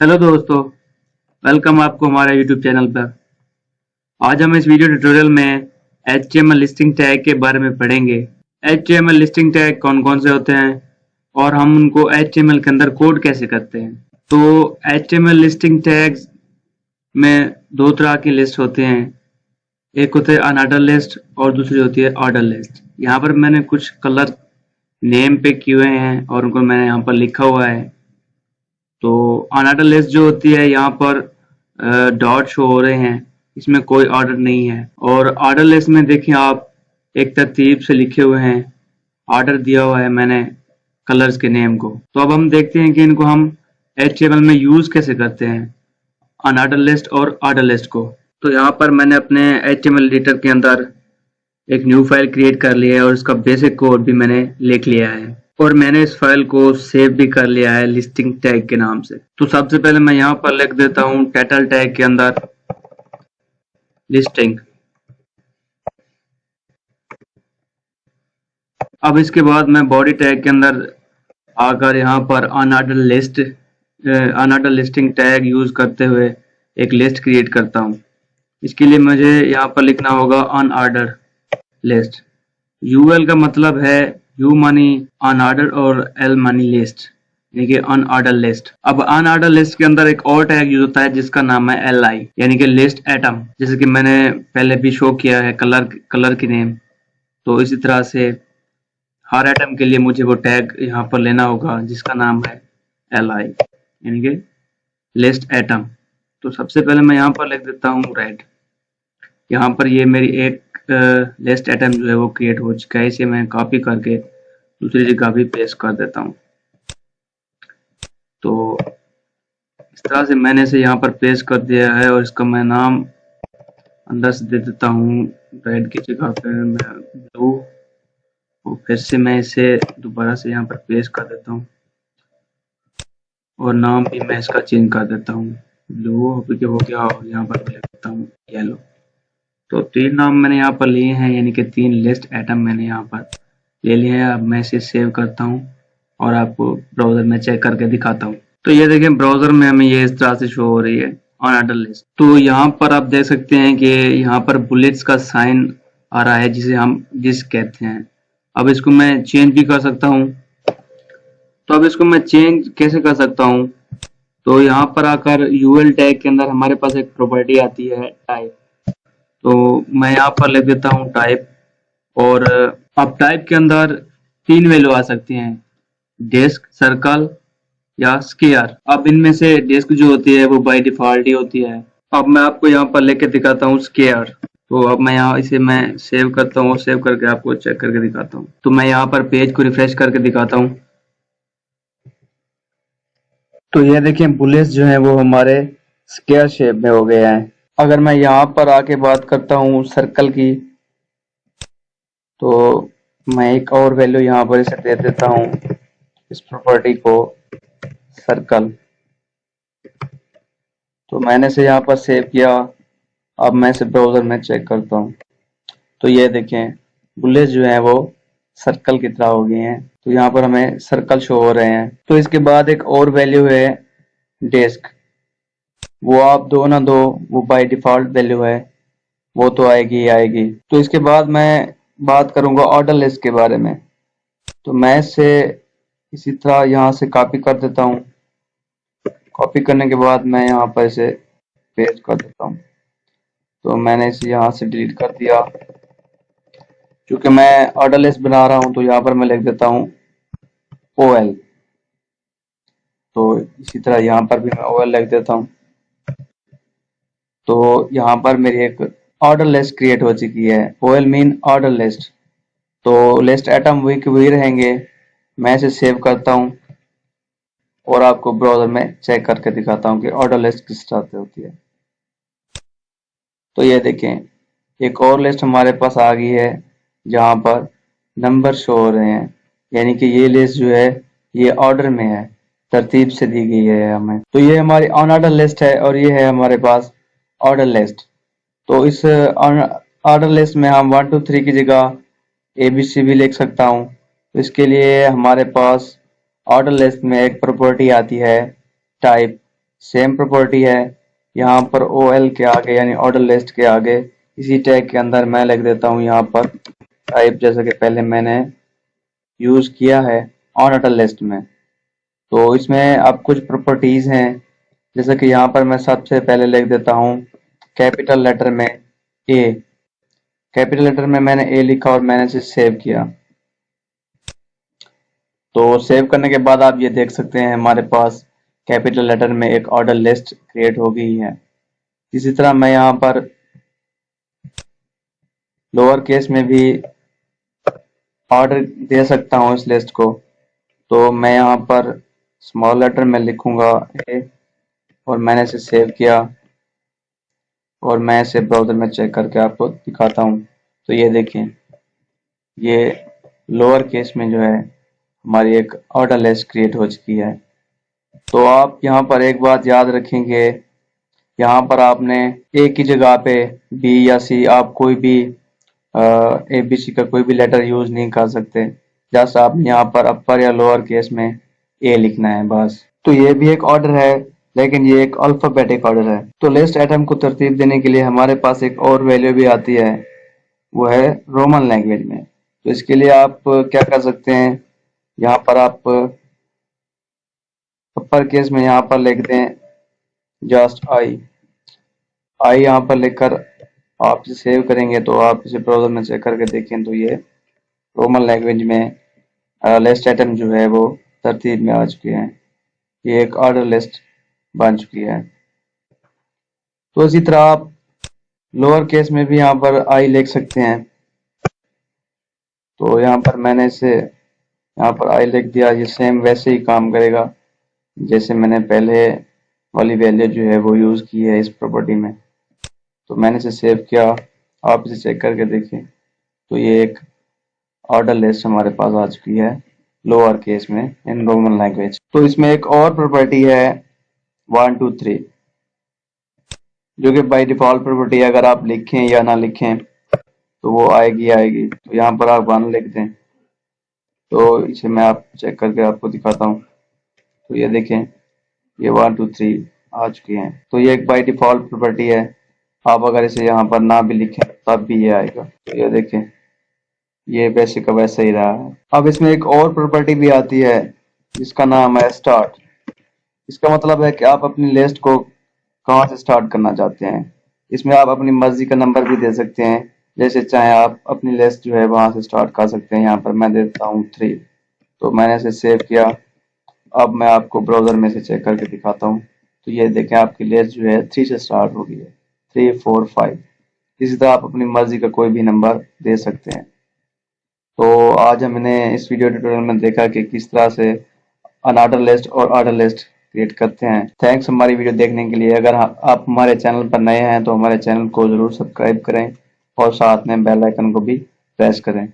Hello दोस्तों, welcome आपको हमारे यूट्यूब चैनल पर। आज हम इस वीडियो ट्यूटोरियल में HTML लिस्टिंग टैग के बारे में पढ़ेंगे। HTML लिस्टिंग टैग कौन कौन से होते हैं और हम उनको HTML के अंदर कोड कैसे करते हैं। तो HTML लिस्टिंग टैग्स में दो तरह की लिस्ट होते हैं, एक होते हैं अनऑर्डर लिस्ट और दूसरी होती है ऑर्डर लिस्ट। यहाँ पर मैंने कुछ कलर नेम पे किए हुए हैं और उनको मैंने यहाँ पर लिखा हुआ है। तो अनऑर्डर लिस्ट जो होती है यहाँ पर डॉट शो हो रहे हैं, इसमें कोई ऑर्डर नहीं है। और ऑर्डर लिस्ट में देखिए आप एक तरतीब से लिखे हुए हैं, ऑर्डर दिया हुआ है मैंने कलर्स के नेम को। तो अब हम देखते हैं कि इनको हम HTML में यूज कैसे करते हैं, अनऑर्डर लिस्ट और ऑर्डर लिस्ट को। तो यहाँ पर मैंने अपने HTML एडिटर के अंदर एक न्यू फाइल क्रिएट कर लिया है और उसका बेसिक कोड भी मैंने लिख लिया है और मैंने इस फाइल को सेव भी कर लिया है लिस्टिंग टैग के नाम से। तो सबसे पहले मैं यहाँ पर लिख देता हूँ टाइटल टैग के अंदर लिस्टिंग। अब इसके बाद मैं बॉडी टैग के अंदर आकर यहाँ पर अनऑर्डर लिस्टिंग टैग यूज करते हुए एक लिस्ट क्रिएट करता हूँ। इसके लिए मुझे यहाँ पर लिखना होगा अनऑर्डर लिस्ट। UL का मतलब है यू मानी अनऑर्डर और L मानी लिस्ट, यानी कि अनऑर्डर लिस्ट। अब अनऑर्डर लिस्ट के अंदर एक और टैग यूज होता है जिसका नाम है LI, यानी कि लिस्ट एटम, जैसे कि मैंने पहले भी शो किया है कलर की नेम। तो इसी तरह से हर एटम के लिए मुझे वो टैग यहाँ पर लेना होगा जिसका नाम है LI, यानी कि लिस्ट एटम। तो सबसे पहले मैं यहाँ पर लिख देता हूँ रेड। यहाँ पर ये मेरी एक लिस्ट एटम जो है वो क्रिएट हो चुका है। इसे मैं कॉपी करके दूसरी जगह भी पेस्ट कर देता हूँ। तो इस तरह से मैंने इसे यहाँ पर पेस्ट कर दिया है और इसका मैं नाम अंदर से दे देता हूँ रेड की जगह पे मैं ब्लू, और फिर से मैं इसे दोबारा से यहाँ पर पेस्ट कर देता हूँ और नाम भी मैं इसका चेंज कर देता हूँ, ब्लू हो गया और यहाँ पर मैं लिख देता हूँ येलो। तो 3 नाम मैंने यहाँ पर लिए हैं, यानी कि 3 लिस्ट एटम मैंने यहाँ पर ले लिए हैं। अब मैं इसे सेव करता हूँ और आपको ब्राउजर में चेक करके दिखाता हूँ। तो ये देखें ब्राउजर में हमें ये इस तरह से शो हो रही है अनऑर्डर लिस्ट। तो यहाँ पर आप देख सकते हैं कि यहाँ पर बुलेट्स का साइन आ रहा है जिसे हम डिस्क कहते हैं। अब इसको मैं चेंज भी कर सकता हूँ। तो अब इसको मैं चेंज कैसे कर सकता हूँ, तो यहाँ पर आकर UL टैग के अंदर हमारे पास एक प्रॉपर्टी आती है टाइप। तो मैं यहाँ पर लिख देता हूँ टाइप, और अब टाइप के अंदर 3 वैल्यू आ सकती हैं, डिस्क, सर्कल या स्क्वायर। अब इनमें से डिस्क जो होती है वो बाय डिफॉल्ट ही होती है। अब मैं आपको यहाँ पर लेके दिखाता हूँ स्क्वायर। तो अब मैं यहाँ इसे मैं सेव करता हूँ और सेव करके आपको चेक करके दिखाता हूँ। तो मैं यहाँ पर पेज को रिफ्रेश करके दिखाता हूँ। तो ये देखें बुलेट्स जो है वो हमारे स्क्वायर शेप में हो गए हैं। अगर मैं यहाँ पर आके बात करता हूँ सर्कल की, तो मैं एक और वैल्यू यहाँ पर इसे दे देता हूँ, इस प्रॉपर्टी को सर्कल। तो मैंने इसे यहाँ पर सेव किया। अब मैं इसे ब्राउजर में चेक करता हूँ। तो ये देखें बुलेट्स जो हैं वो सर्कल की तरह हो गए हैं। तो यहाँ पर हमें सर्कल शो हो रहे हैं। तो इसके बाद एक और वैल्यू है डिस्क, वो आप दो ना दो, वो बाय डिफॉल्ट वैल्यू है, वो तो आएगी ही आएगी। तो इसके बाद मैं बात करूंगा ऑर्डर लिस्ट के बारे में। तो मैं इसे इसी तरह यहाँ से कॉपी कर देता हूँ। कॉपी करने के बाद मैं यहाँ पर इसे पेस्ट कर देता हूँ। तो मैंने इसे यहाँ से डिलीट कर दिया। क्योंकि मैं ऑर्डर लिस्ट बना रहा हूँ तो यहाँ पर मैं लिख देता हूँ OL। तो इसी तरह यहाँ पर भी मैं OL लिख देता हूँ। तो यहाँ पर मेरी एक ऑर्डर लिस्ट क्रिएट हो चुकी है। OL mean order list. तो लिस्ट एटम वही रहेंगे। मैं इसे सेव करता हूँ और आपको ब्राउजर में चेक करके दिखाता हूँ कि ऑर्डर लिस्ट किस तरह से होती है। तो ये देखें एक और लिस्ट हमारे पास आ गई है जहाँ पर नंबर शो हो रहे हैं, यानी कि ये लिस्ट जो है ये ऑर्डर में है, तरतीब से दी गई है हमें। तो ये हमारी अनऑर्डर लिस्ट है और ये है हमारे पास ऑर्डर लिस्ट। तो इस ऑर्डर लिस्ट में हम 1 2 3 की जगह ABC भी लिख सकता हूँ। तो इसके लिए हमारे पास ऑर्डर लिस्ट में एक प्रॉपर्टी आती है टाइप, सेम प्रॉपर्टी है। यहाँ पर OL के आगे यानी ऑर्डर लिस्ट के आगे इसी टैग के अंदर मैं लिख देता हूँ यहाँ पर टाइप, जैसा कि पहले मैंने यूज किया है ऑन ऑर्डर लिस्ट में। तो इसमें अब कुछ प्रॉपर्टीज हैं, जैसे कि यहाँ पर मैं सबसे पहले लिख देता हूँ कैपिटल लेटर में ए। कैपिटल लेटर में मैंने ए लिखा और मैंने इसे सेव किया। तो सेव करने के बाद आप ये देख सकते हैं हमारे पास कैपिटल लेटर में एक ऑर्डर लिस्ट क्रिएट हो गई है। इसी तरह मैं यहाँ पर लोअर केस में भी ऑर्डर दे सकता हूँ इस लिस्ट को। तो मैं यहाँ पर स्मॉल लेटर में लिखूंगा ए और मैंने इसे सेव किया और मैं इसे ब्राउजर में चेक करके आपको दिखाता हूँ। तो ये देखें, ये लोअर केस में जो है हमारी एक ऑर्डर लिस्ट क्रिएट हो चुकी है। तो आप यहाँ पर एक बात याद रखेंगे, यहाँ पर आपने ए की जगह पे बी या सी, आप कोई भी ABC का कोई भी लेटर यूज नहीं कर सकते। जस्ट आप यहाँ पर अपर या लोअर केस में ए लिखना है बस। तो ये भी एक ऑर्डर है, लेकिन ये एक अल्फाबेटिक ऑर्डर है। तो लिस्ट आइटम को तरतीब देने के लिए हमारे पास एक और वैल्यू भी आती है, वो है रोमन लैंग्वेज में। तो इसके लिए आप क्या कर सकते हैं, यहाँ पर आप अपर केस में यहाँ पर लिख दें जस्ट आई यहाँ पर लिखकर आप इसे सेव करेंगे। तो आप इसे ब्राउजर में चेक करके देखें तो ये रोमन लैंग्वेज में लिस्ट आइटम जो है वो तरतीब में आ चुके हैं। ये एक ऑर्डर लिस्ट बन चुकी है। तो इसी तरह आप लोअर केस में भी यहाँ पर आई लिख सकते हैं। तो यहाँ पर मैंने इसे यहाँ पर आई लिख दिया। ये सेम वैसे ही काम करेगा जैसे मैंने पहले वाली वैल्यू जो है वो यूज की है इस प्रॉपर्टी में। तो मैंने इसे सेव किया, आप इसे चेक करके देखें तो ये एक ऑर्डर लिस्ट हमारे पास आ चुकी है लोअर केस में इन रोमन लैंग्वेज। तो इसमें एक और प्रॉपर्टी है 1 2 3, जो कि बाय डिफॉल्ट प्रॉपर्टी है। अगर आप लिखें या ना लिखें तो वो आएगी। तो यहाँ पर आप 1 लिख दें। तो इसे मैं आप चेक करके आपको दिखाता हूँ। तो ये देखें, ये 1 2 3 आ चुकी हैं। तो ये एक बाय डिफॉल्ट प्रॉपर्टी है। आप अगर इसे यहाँ पर ना भी लिखें तब भी ये आएगा। तो ये देखें, ये वैसे का वैसा ही रहा है। अब इसमें एक और प्रॉपर्टी भी आती है जिसका नाम है स्टार्ट। इसका मतलब है कि आप अपनी लिस्ट को कहाँ से स्टार्ट करना चाहते हैं। इसमें आप अपनी मर्जी का नंबर भी दे सकते हैं, जैसे चाहे आप अपनी लिस्ट जो है वहां से स्टार्ट कर सकते हैं। यहाँ पर मैं देता हूँ 3। तो मैंने इसे सेव किया। अब मैं आपको ब्राउजर में से चेक करके दिखाता हूँ। तो ये देखें, आपकी लिस्ट जो है 3 से स्टार्ट हो गई है, 3 4 5। इसी तरह आप अपनी मर्जी का कोई भी नंबर दे सकते हैं। तो आज हमने इस वीडियो ट्यूटोरियल में देखा कि किस तरह से अनऑर्डर लिस्ट और ऑर्डर लिस्ट क्रिएट करते हैं। थैंक्स हमारी वीडियो देखने के लिए। अगर आप हमारे चैनल पर नए हैं तो हमारे चैनल को जरूर सब्सक्राइब करें और साथ में बेल आइकन को भी प्रेस करें।